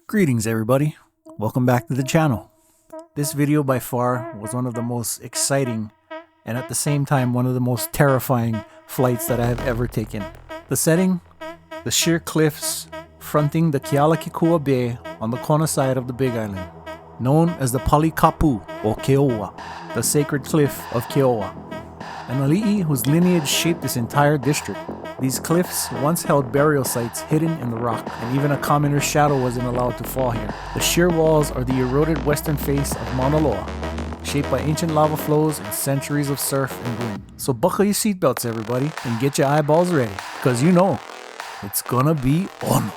Greetings everybody, welcome back to the channel. This video by far was one of the most exciting and at the same time one of the most terrifying flights that I have ever taken. The setting, the sheer cliffs fronting the Kealakekua Bay on the Kona side of the Big Island, known as the Pali Kapu or Keoua, the sacred cliff of Keoua, an aliʻi whose lineage shaped this entire district. These cliffs once held burial sites hidden in the rock, and even a commoner's shadow wasn't allowed to fall here. The sheer walls are the eroded western face of Mauna Loa, shaped by ancient lava flows and centuries of surf and wind. So buckle your seatbelts everybody, and get your eyeballs ready, because you know, it's gonna be on.